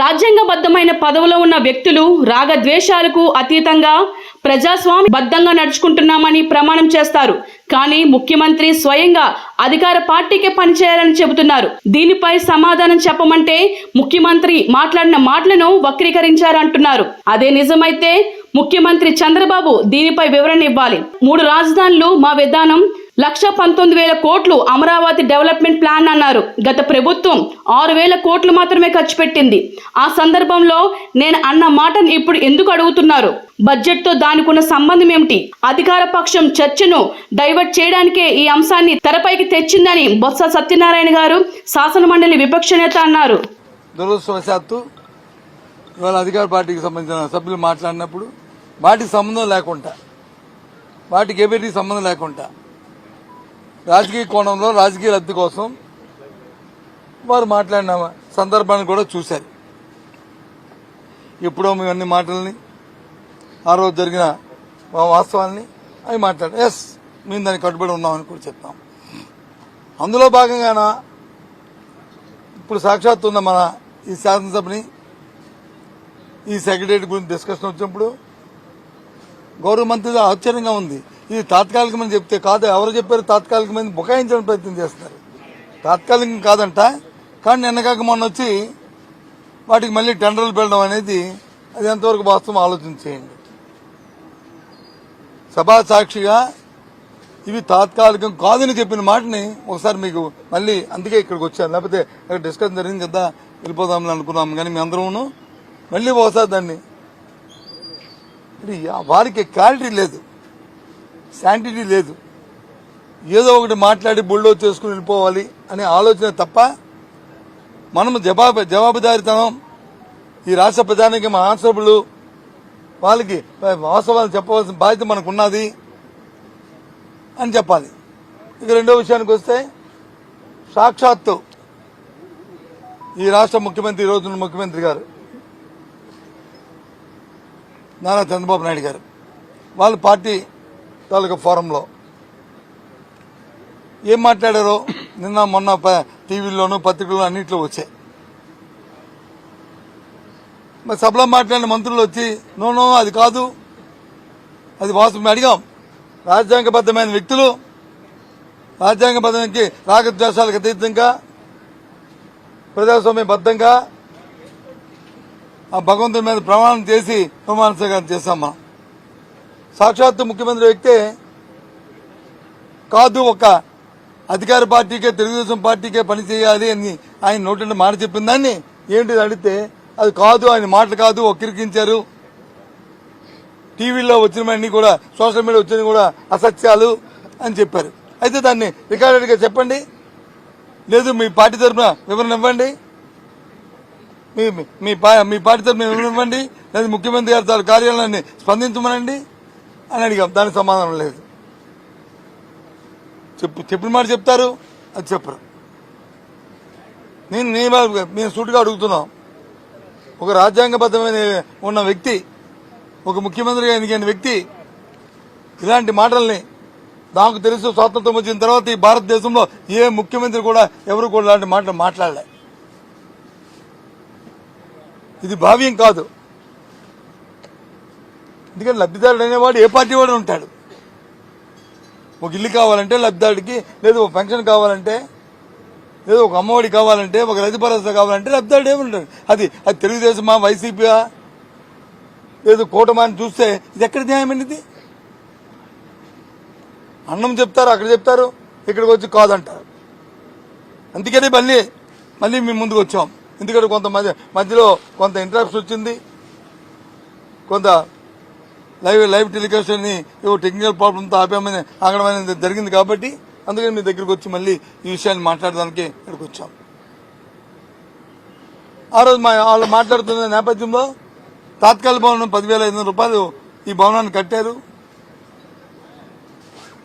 రాజ్యాంగబద్ధమైన పదవిలో ఉన్న వ్యక్తులు రాగద్వేషాలకు అతీతంగా ప్రజాస్వామ్యబద్ధంగా నడుచుకుంటున్నామని ప్రమాణం చేస్తారు. కానీ ముఖ్యమంత్రి స్వయంగా అధికార పార్టీకే పనిచేయాలని చెబుతున్నారు. దీనిపై సమాధానం చెప్పమంటే ముఖ్యమంత్రి మాట్లాడిన మాటలను వక్రీకరించారంటున్నారు. అదే నిజమైతే ముఖ్యమంత్రి చంద్రబాబు దీనిపై వివరణ ఇవ్వాలి. 3 రాజధానులు మా విధానం, 1,19,000 కోట్లు అమరావతి డెవలప్మెంట్ ప్లాన్ అన్నారు. గత ప్రభుత్వం 6,000 కోట్లు మాత్రమే ఖర్చు పెట్టింది. ఆ సందర్భంలో నేను అన్న మాటను ఇప్పుడు ఎందుకు అడుగుతున్నారు? బడ్జెట్తో దానికున్న సంబంధం ఏమిటి? అధికార పక్షం చర్చను డైవర్ట్ చేయడానికే ఈ అంశాన్ని తెరపైకి తెచ్చిందని బొత్స సత్యనారాయణ గారు శాసనమండలి విపక్ష నేత అన్నారు. దురదృష్టవశాత్తు ఇవాళ అధికార పార్టీకి సంబంధించిన సభ్యులు మాట్లాడినప్పుడు వాటికి సంబంధం లేకుండా, వాటికి ఏబిటి సంబంధం లేకుండా రాజకీయ కోణంలో రాజకీయ లబ్ధి కోసం వారు మాట్లాడిన సందర్భాన్ని కూడా చూశారు. ఎప్పుడో మేము అన్ని మాటల్ని, ఆ రోజు జరిగిన వాస్తవాల్ని అవి మాట్లాడారు. ఎస్, మేము దానికి కట్టుబడి ఉన్నామని కూడా చెప్తాం. అందులో భాగంగాన ఇప్పుడు సాక్షాత్తు ఉన్న మన ఈ శాసనసభని, ఈ సెక్రటరీ గురించి డిస్కషన్ వచ్చినప్పుడు గౌరవ మంత్రి ఆశ్చర్యంగా ఉంది. ఇది తాత్కాలికమని చెప్తే కాదు, ఎవరు చెప్పారు తాత్కాలికమని బుకాయించడానికి ప్రయత్నం చేస్తున్నారు. తాత్కాలికం కాదంట, కానీ నిన్నగాక మొన్న వచ్చి వాటికి మళ్ళీ టెండర్లు పెట్టడం అనేది అది ఎంతవరకు వాస్తవం ఆలోచించేయండి. సభా సాక్షిగా ఇవి తాత్కాలికం కాదని చెప్పిన మాటని ఒకసారి మీకు మళ్ళీ, అందుకే ఇక్కడికి వచ్చాను, లేకపోతే ఇక్కడ డిస్కషన్ జరిగింది కదా వెళ్ళిపోదామని అనుకున్నాం. కానీ మీ అందరూ మళ్ళీ ఒకసారి దాన్ని, వారికి క్లారిటీ లేదు, శాంటిటీ లేదు. ఏదో ఒకటి మాట్లాడి బుల్డో చేసుకుని వెళ్ళిపోవాలి అనే ఆలోచన తప్ప మనం జవాబుదారీతనం, ఈ రాష్ట్ర ప్రజానికి మా ఆన్సరబుల్, వాళ్ళకి వాస్తవాలు చెప్పవలసిన బాధ్యత మనకు ఉన్నది అని చెప్పాలి. ఇక రెండో విషయానికి వస్తే, సాక్షాత్తు ఈ రాష్ట్ర ముఖ్యమంత్రి, ఈ రోజున ముఖ్యమంత్రి గారు నారా చంద్రబాబు నాయుడు గారు వాళ్ళ పార్టీ తాలూకా ఫోరంలో ఏం మాట్లాడారో నిన్న మొన్న టీవీల్లోనూ పత్రికల్లో అన్నింటిలో వచ్చాయి. మరి సభలో మాట్లాడిన మంత్రులు వచ్చి నో అది కాదు, అది వాస్తవం అడిగాం. రాజ్యాంగబద్ధమైన వ్యక్తులు రాజ్యాంగబద్ధానికి రాగద్వేషాలకు అతీతంగా ప్రజాస్వామ్యబద్ధంగా ఆ భగవంతుడి మీద ప్రమాణం చేసి ప్రమాణస్వీకారం చేశాం. మనం సాక్షాత్తు ముఖ్యమంత్రి వ్యక్తే కాదు, ఒక అధికార పార్టీకే, తెలుగుదేశం పార్టీకే పనిచేయాలి అని ఆయన నోటి మాట చెప్పిన దాన్ని ఏంటిది అడిగితే అది కాదు, ఆయన మాటలు కాదు, వక్రీకరించారు. టీవీలో వచ్చినవన్నీ కూడా, సోషల్ మీడియా వచ్చినవి కూడా అసత్యాలు అని చెప్పారు. అయితే దాన్ని రికార్డెడ్గా చెప్పండి, లేదు మీ పార్టీ తరఫున వివరణ ఇవ్వండి, మీ పార్టీ తరఫున వివరణ ఇవ్వండి, లేదా ముఖ్యమంత్రి గారి కార్యాలయాన్ని స్పందించమనండి అని అడిగాం. దానికి సమాధానం లేదు. చెప్పిన మాట చెప్తారు, అది చెప్పరు. మేము సూటిగా అడుగుతున్నాం, ఒక రాజ్యాంగబద్ధమైన ఉన్న వ్యక్తి, ఒక ముఖ్యమంత్రిగా ఎన్నికైన వ్యక్తి ఇలాంటి మాటల్ని, నాకు తెలుసు స్వాతంత్రం వచ్చిన తర్వాత ఈ భారతదేశంలో ఏ ముఖ్యమంత్రి కూడా ఎవరు కూడా ఇలాంటి మాటలు మాట్లాడలే. ఇది భావ్యం కాదు. ఎందుకంటే లబ్ధిదారుడు అనేవాడు ఏ పార్టీ వాడు ఉంటాడు. ఒక ఇల్లు కావాలంటే లబ్ధిదారుడికి, లేదు ఒక పెన్షన్ కావాలంటే, లేదు ఒక అమ్మఒడి కావాలంటే, ఒక రైతు భరోసా కావాలంటే లబ్ధిదారుడు ఏముంటాడు. అది తెలుగుదేశమా, వైసీపీయా, లేదు కూటమా అని చూస్తే ఇది ఎక్కడ న్యాయమైనది? అన్నం చెప్తారు, అక్కడ చెప్తారు, ఇక్కడికి వచ్చి కాదంటారు. అందుకని మళ్ళీ మేము ముందుకు వచ్చాం. ఎందుకంటే మధ్యలో కొంత ఇంటరప్షన్ వచ్చింది, కొంత లైవ్ టెలికాస్ట్ ని టెక్నికల్ ప్రాబ్లంతో ఆగడం జరిగింది. కాబట్టి అందుకని మీ దగ్గరకు వచ్చి మళ్ళీ ఈ విషయాన్ని మాట్లాడడానికి ఇక్కడికి వచ్చాం. ఆ రోజు వాళ్ళు మాట్లాడుతున్న నేపథ్యంలో తాత్కాలిక భవనం 10,500 రూపాయలు ఈ భవనాన్ని కట్టారు.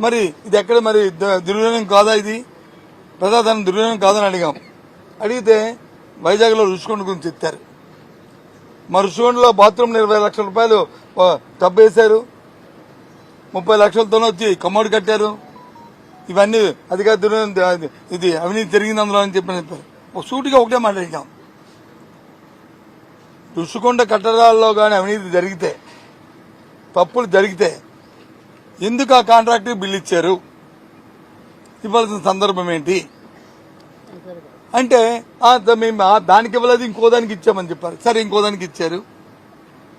మరి ఇది ఎక్కడ, మరి దుర్వినియోగం కాదా, ఇది ప్రజాధనం దుర్వినియోగం కాదని అడిగాం. అడిగితే వైజాగ్లో రుషికొండ గురించి ఎత్తారు. మా రుషికొండలో బాత్రూమ్ 20 లక్షల రూపాయలు టబ్ వేశారు, 30 లక్షలతోనే వచ్చి కమోడ్ కట్టారు. ఇవన్నీ అధికార దుర్వినియోగం, ఇది అవినీతి జరిగింది అందులో అని చెప్పారు. ఒక సూటిగా ఒకటే మాట్లాడాం. ఋషికొండ కట్టడాల్లో కానీ అవినీతి జరిగితే, తప్పులు జరిగితే ఎందుకు ఆ కాంట్రాక్టర్ బిల్లు ఇచ్చారు, ఇవ్వాల్సిన సందర్భం ఏంటి అంటే మేము దానికి ఇవ్వలేదు ఇంకో దానికి ఇచ్చామని చెప్పారు. సరే ఇంకో దానికి ఇచ్చారు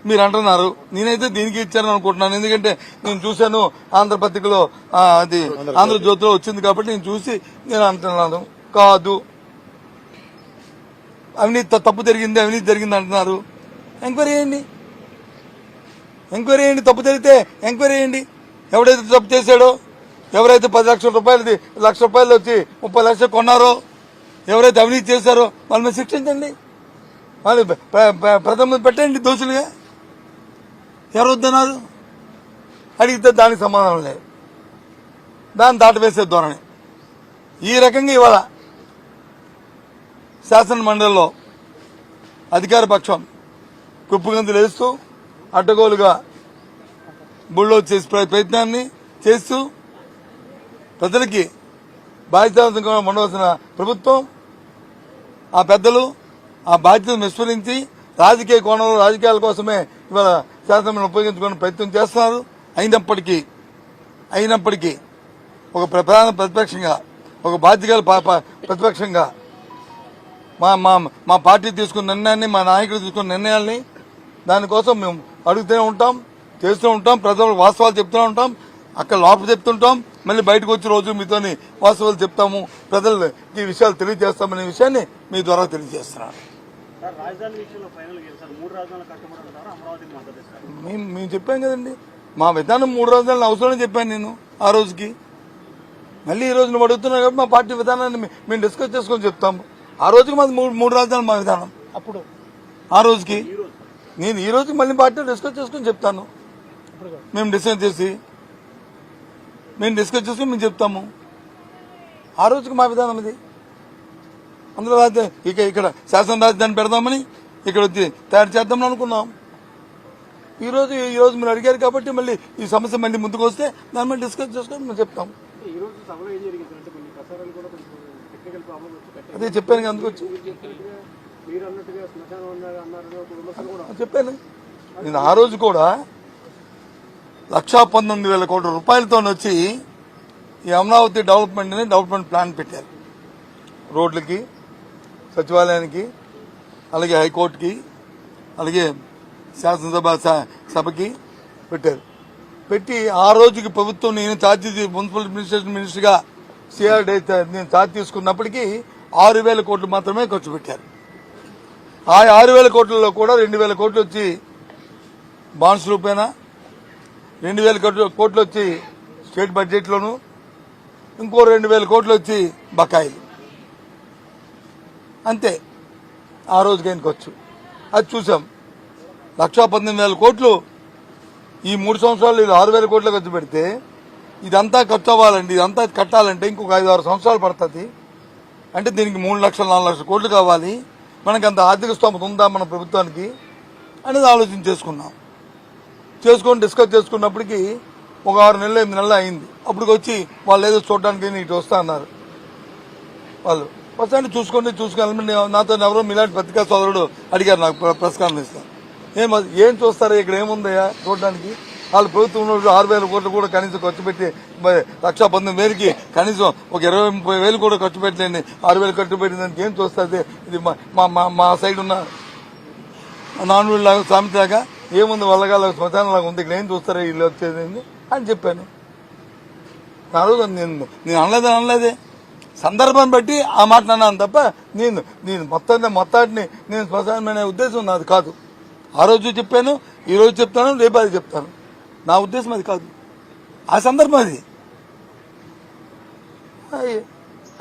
మీరు అంటున్నారు, నేనైతే దీనికి ఇచ్చారని అనుకుంటున్నాను. ఎందుకంటే నేను చూశాను ఆంధ్రపత్రికలో, అది ఆంధ్రజ్యోతిలో వచ్చింది కాబట్టి నేను చూసి నేను అంటున్నాను. కాదు, అవినీతి తప్పు జరిగింది, అవినీతి జరిగింది అంటున్నారు. ఎంక్వైరీ చేయండి, ఎంక్వైరీ చేయండి. తప్పు జరిగితే ఎంక్వైరీ చేయండి. ఎవడైతే తప్పు చేశాడో, ఎవరైతే 10 లక్షల రూపాయలది ₹1 లక్ష వచ్చి 30 లక్షలు కొన్నారో, ఎవరైతే అవినీతి చేశారో వాళ్ళ మీద శిక్షించండి. వాళ్ళు ప్రథమ పెట్టండి దోషులుగా. ఎవరు వద్దన్నారు? అడిగితే దానికి సమాధానం లేదు, దాన్ని దాటవేసే ధోరణి. ఈ రకంగా ఇవాళ శాసన మండలిలో అధికార పక్షం కుప్పగంతులు వేస్తూ అడ్డగోలుగా బుల్డోజ్ చేసే ప్రయత్నాన్ని చేస్తూ ప్రజలకి బాధ్యతగా ఉండవలసిన ప్రభుత్వం, ఆ పెద్దలు ఆ బాధ్యతను విస్మరించి రాజకీయ కోణంలో రాజకీయాల కోసమే ఇవాళ శాసనం ఉపయోగించుకునే ప్రయత్నం చేస్తున్నారు. అయినప్పటికీ ఒక ప్రధాన ప్రతిపక్షంగా, ఒక బాధ్యత ప్రతిపక్షంగా మా పార్టీ తీసుకున్న నిర్ణయాన్ని, మా నాయకులు తీసుకున్న నిర్ణయాల్ని దానికోసం మేము అడుగుతూనే ఉంటాం, చేస్తూ ఉంటాం, ప్రజలకు వాస్తవాలు చెప్తూనే ఉంటాం. అక్కడ లోపల చెప్తుంటాం, మళ్ళీ బయటకు వచ్చే రోజు మీతోని వాస్తవాలు చెప్తాము, ప్రజలు ఈ విషయాలు తెలియజేస్తామనే విషయాన్ని మీ ద్వారా తెలియజేస్తున్నాను. మేము చెప్పాం కదండి, మా విధానం 3 రాజధానులు అవసరమని చెప్పాను నేను ఆ రోజుకి. మళ్ళీ ఈ రోజు నువ్వు అడుగుతున్నావు కాబట్టి మా పార్టీ విధానాన్ని మేము డిస్కస్ చేసుకొని చెప్తాము. ఆ రోజుకి మాది 3 రాజధానులు మా విధానం. అప్పుడు ఆ రోజుకి నేను ఈ రోజుకి మళ్ళీ పార్టీ డిస్కస్ చేసుకొని చెప్తాను. మేము డిస్కస్ చేసి మేము చెప్తాము. ఆ రోజుకి మా విధానం ఇది. అందులో ఇక్కడ శాసన రాజధాని పెడదామని ఇక్కడ వచ్చి తయారు చేద్దామని అనుకున్నాం. ఈ రోజు మీరు అడిగారు కాబట్టి మళ్ళీ ఈ సమస్య మళ్ళీ ముందుకు వస్తే దాని మీద డిస్కస్ చేసుకొని మేము చెప్తాం. అదే చెప్పాను, అందుకు వచ్చి చెప్పాను. నేను ఆ రోజు కూడా 1,19,000 కోట్ల రూపాయలతో వచ్చి ఈ అమరావతి డెవలప్మెంట్ ప్లాన్ పెట్టారు. రోడ్లకి, సచివాలయానికి, అలాగే హైకోర్టుకి, అలాగే శాసనసభకి పెట్టారు. పెట్టి ఆ రోజుకి ప్రభుత్వం నేను ఛార్జ్ మున్సిపల్ అడ్మినిస్ట్రేషన్ మినిస్టర్గా సిఆర్డీ నేను ఛార్జ్ తీసుకున్నప్పటికీ 6,000 కోట్లు మాత్రమే ఖర్చు పెట్టారు. ఆ 6,000 కోట్లలో కూడా 2,000 కోట్లు వచ్చి బాండ్స్ రూపేనా, 2,000 కోట్లు వచ్చి స్టేట్ బడ్జెట్లోను, ఇంకో 2,000 కోట్లు వచ్చి బకాయిలు. అంతే ఆ రోజుకి ఆయన ఖర్చు. అది చూసాం. 1,18,000 కోట్లు ఈ 3 సంవత్సరాలు 6,000 కోట్లు ఖర్చు పెడితే ఇదంతా ఖర్చు అవ్వాలండి, ఇదంతా కట్టాలంటే ఇంకొక 5-6 సంవత్సరాలు పడుతుంది. అంటే దీనికి 3 లక్షలు 4 లక్షల కోట్లు కావాలి. మనకి అంత ఆర్థిక స్తోమత ఉందా మన ప్రభుత్వానికి అనేది ఆలోచన చేసుకొని డిస్కస్ చేసుకున్నప్పటికీ ఒక 6 నెలలు 8 నెలలు అయింది. అప్పటికి వచ్చి వాళ్ళు ఏదో చూడడానికి ఇటు వస్తా అన్నారు. వాళ్ళు వస్తాంటే చూసుకొని నాతో ఎవరో మీలాంటి పత్రికా సోదరుడు అడిగారు, నాకు ప్రెస్ కాన్ఫరెన్స్ ఇస్తాను. ఏం చూస్తారా ఇక్కడ ఏముందయ్యా చూడడానికి? వాళ్ళు ప్రభుత్వంలో 6,000 కోట్లు కూడా కనీసం ఖర్చు పెట్టి 1,19,000కి కనీసం ఒక 20-30,000 కూడా ఖర్చు పెట్టలేండి. 6,000 ఖర్చు పెట్టిన దానికి ఏం చూస్తుంది? ఇది మా సైడ్ ఉన్న నాన్ లాగా సామెతలాగా ఏముంది, వల్లగాల శ్మశానం లాగా ఉంది, ఇక్కడ ఏం చూస్తారా ఇల్లు వచ్చేది అని చెప్పాను. ఆ రోజు నేను అనలేదే, సందర్భాన్ని బట్టి ఆ మాట అన్నాను తప్ప నేను మొత్తాన్ని నేను శ్మశానం అనే ఉద్దేశం నాది కాదు. ఆ రోజు చెప్పాను, ఈ రోజు చెప్తాను, రేపు అది చెప్తాను. నా ఉద్దేశం అది కాదు, ఆ సందర్భం అది.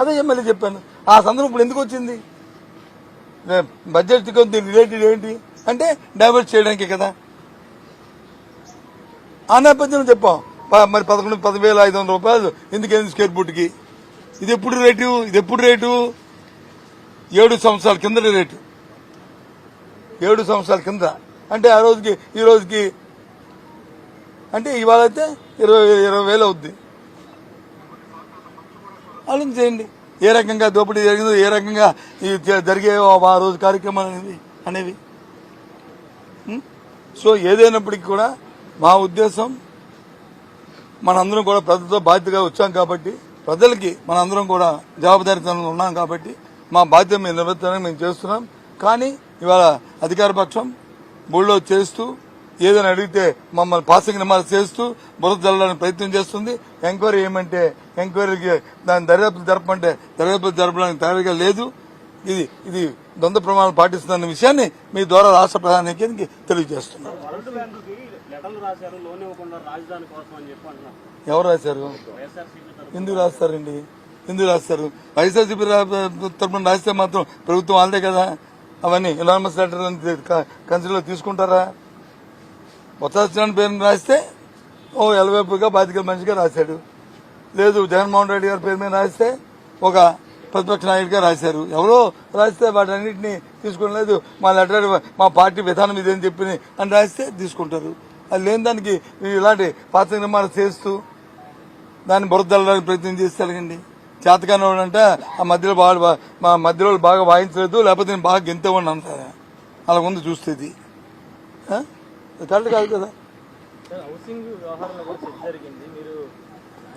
అదే మళ్ళీ చెప్పాను. ఆ సందర్భం ఇప్పుడు ఎందుకు వచ్చింది? బడ్జెట్ దీనికి రిలేటెడ్ ఏంటి అంటే డైవర్ట్ చేయడానికే కదా. ఆ నేపథ్యంలో చెప్పాం. మరి 11,500 రూపాయలు ఎందుకైంది స్క్వేర్ ఫుట్కి? ఇది ఎప్పుడు రేటు? 7 సంవత్సరాల కింద రేటు. 7 సంవత్సరాల కింద అంటే ఆ రోజుకి ఈ రోజుకి అంటే ఇవాళ అయితే 20,000 అవుద్ది. ఆలోచన చేయండి ఏ రకంగా దోపిడీ జరిగిందో, ఏ రకంగా జరిగే ఆ రోజు కార్యక్రమాలు అనేవి. సో ఏదైనప్పటికీ కూడా మా ఉద్దేశం మనందరం కూడా ప్రజలతో బాధ్యతగా వచ్చాం కాబట్టి ప్రజలకి మనందరం కూడా జవాబుదారీతనంలో ఉన్నాం కాబట్టి మా బాధ్యత మేము నిర్వర్తించడానికి మేము చేస్తున్నాం. కానీ ఇవాళ అధికార పక్షం బోర్డులో చేస్తూ ఏదైనా అడిగితే మమ్మల్ని పాసింగ్ నిమాలు చేస్తూ బురద జల్లడానికి ప్రయత్నం చేస్తుంది. ఎంక్వైరీ ఏమంటే ఎంక్వైరీకి దాని దర్యాప్తు జరపమంటే దర్యాప్తు జరపడానికి తయారీగా లేదు. ఇది ద్వంద్వ ప్రమాణాలు పాటిస్తున్న విషయాన్ని మీ ద్వారా రాష్ట్ర ప్రధానికి తెలియజేస్తున్నాం. ఎవరు రాశారు? ఎందుకు రాస్తారండి? ఎందుకు రాస్తారు? వైఎస్ఆర్సీపీ తరఫున రాస్తే మాత్రం ప్రభుత్వం వాళ్ళదే కదా. అవన్నీ ఎనానమస్ లెటర్ కన్సిడర్లో తీసుకుంటారా? ఉత్తరాంధ్ర పేరుని రాస్తే ఎలవేపుగా బాధితుల మనిషిగా రాశాడు. లేదు జగన్మోహన్ రెడ్డి గారి పేరు మీద రాస్తే ఒక ప్రతిపక్ష నాయకుడిగా రాశారు. ఎవరో రాస్తే వాటన్నింటినీ తీసుకోలేదు. మా లెటర్ మా పార్టీ విధానం ఇదేని చెప్పి అని రాస్తే తీసుకుంటారు. అది లేని దానికి ఇలాంటి పాత నిర్మాణాలు చేస్తూ దాన్ని బురదల్లడానికి ప్రయత్నం చేస్తే ఎలాగండి? చేతకాని వాడు అంటే ఆ మధ్యలో మా మధ్యలో బాగా వాయించలేదు, లేకపోతే నేను బాగా గెంతేవాడిని అంటారా? అలా ఉంది చూస్తే ఇది కరెక్ట్ కాదు కదా. హౌసింగ్ వ్యవహారంలో కూడా చర్చ జరిగింది. మీరు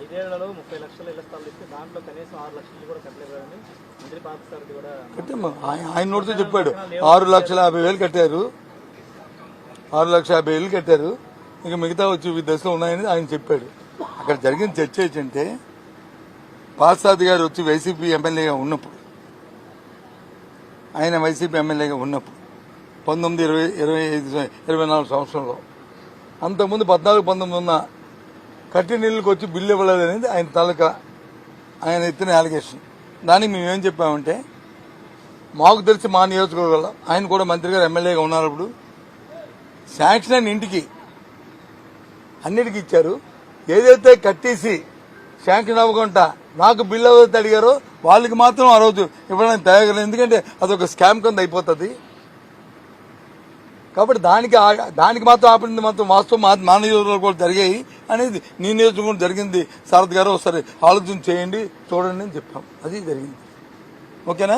5 ఏళ్లలో 30 లక్షల ఇళ్ల స్థలాలు ఇస్తే దాంట్లో కనీసం 6 లక్షలు కూడా కట్టలేదని మంత్రి పార్థసారథి కూడా కట్టమ్మా. ఆయన నోటితో చెప్పాడు 6,50,000 కట్టారు, 6,50,000 కట్టారు, ఇక మిగతా వచ్చి ఈ దశలో ఉన్నాయని ఆయన చెప్పాడు. అక్కడ జరిగిన చర్చ ఏంటంటే పార్థసారథి గారు వచ్చి వైసీపీ ఎమ్మెల్యేగా ఉన్నప్పుడు, ఆయన వైసీపీ ఎమ్మెల్యేగా ఉన్నప్పుడు 19, 20, 24 సంవత్సరంలో, అంతకుముందు 14, 19 ఉన్న కట్టి నీళ్ళకి వచ్చి బిల్లు ఇవ్వలేదు అనేది ఆయన తాలూకా ఆయన ఎత్తిన అలిగేషన్. దానికి మేమేం చెప్పామంటే మాకు తెలిసి మా నియోజకవర్గంలో ఆయన కూడా మంత్రి గారు ఎమ్మెల్యేగా ఉన్నప్పుడు శాంక్షన్ అయిన ఇంటికి అన్నిటికీ ఇచ్చారు. ఏదైతే కట్టేసి శాంక్షన్ అవ్వకుండా నాకు బిల్లు ఎవరైతే అడిగారో వాళ్ళకి మాత్రం ఆ రోజు ఇవ్వడానికి తయారు. ఎందుకంటే అదొక స్కామ్ కింద అయిపోతుంది కాబట్టి దానికి మాత్రం ఆపింది మాత్రం వాస్తవం మా నియోజకవర్గంలో కూడా జరిగాయి అనేది నీ నియోజకవర్గం జరిగింది. సారథి గారు ఒకసారి ఆలోచన చేయండి, చూడండి అని చెప్పాం. అది జరిగింది. ఓకేనా?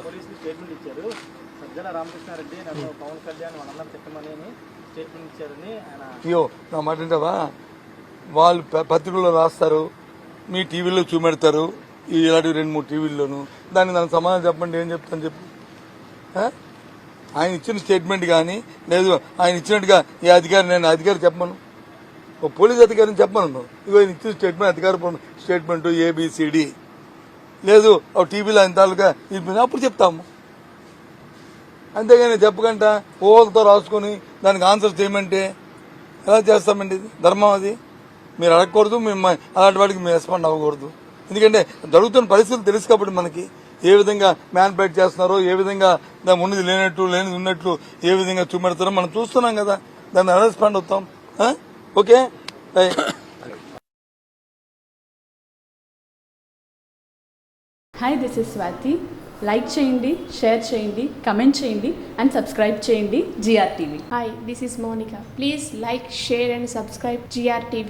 పోలీసులు స్టేట్మెంట్ ఇచ్చారు. సజ్జల రామకృష్ణారెడ్డి నన్ను పవన్ కళ్యాణ్ వాళ్ళందరూ తిట్టమని స్టేట్మెంట్ ఇచ్చారని ఆయన. అయ్యో నా మాట ఏంటవా, వాళ్ళు పత్రికల్లో రాస్తారు, మీ టీవీలో చూపెడతారు, ఇలాంటి 2-3 టీవీల్లోనూ. దానికి సమాధానం చెప్పండి, ఏం చెప్తాను చెప్పు. ఆయన ఇచ్చిన స్టేట్మెంట్ కానీ లేదు ఆయన ఇచ్చినట్టుగా ఏ అధికారి, నేను అధికారి చెప్పను, ఓ పోలీస్ అధికారిని చెప్పను. ఇగో ఆయన ఇచ్చిన స్టేట్మెంట్ అధికార స్టేట్మెంట్ ABCD లేదు టీవీలో ఆయన తాలూకా అప్పుడు చెప్తాము. అంతేగాని చెప్పకుండా ఓలతో రాసుకొని దానికి ఆన్సర్ చేయమంటే ఎలా చేస్తామండి? ఇది ధర్మం. అది మీరు అడగకూడదు, మేము అలాంటి వాటికి మేము రెస్పాండ్ అవ్వకూడదు. ఎందుకంటే జరుగుతున్న పరిస్థితులు తెలుసు కాబట్టి మనకి ఏ విధంగా మ్యాన్పేట్ చేస్తున్నారో, ఏ విధంగా ఉన్నది లేనట్టు లేనిది ఉన్నట్లు ఏ విధంగా చూపెడతారో మనం చూస్తున్నాం కదా. దాన్ని ఎలా రెస్పాండ్ అవుతాం? Okay. Hi, this is Swathi. Like చేయండి, షేర్ చేయండి, కమెంట్ చేయండి అండ్ సబ్స్క్రైబ్ చేయండి GRTV. Hi, this is Monica. Please like, share and subscribe GRTV.